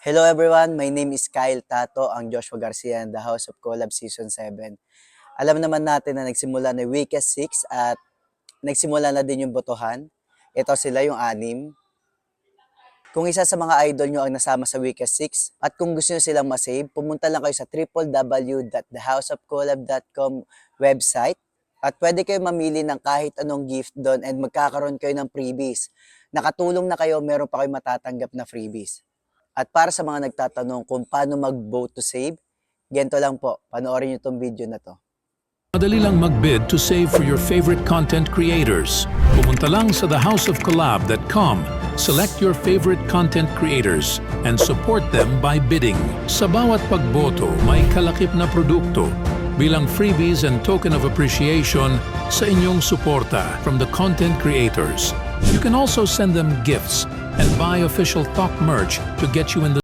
Hello everyone, my name is Kyle Tato, ang Joshua Garcia and the House of Collab Season 7. Alam naman natin na nagsimula na weekend 6 at nagsimula na din yung botohan. Ito sila yung 6. Kung isa sa mga idol nyo ang nasama sa weekend 6 at kung gusto nyo silang masave, pumunta lang kayo sa www.thehouseofcollab.com website at pwede kayo mamili ng kahit anong gift doon and magkakaroon kayo ng freebies. Nakatulong na kayo, meron pa kayo matatanggap na freebies. At para sa mga nagtatanong kung paano mag-vote to save, ganito lang po, panoorin nyo itong video na to. Madali lang mag-bid to save for your favorite content creators. Pumunta lang sa thehouseofcollab.com, select your favorite content creators, and support them by bidding. Sa bawat pagboto, may kalakip na produkto bilang freebies and token of appreciation sa inyong suporta from the content creators. You can also send them gifts and buy official Talk merch to get you in the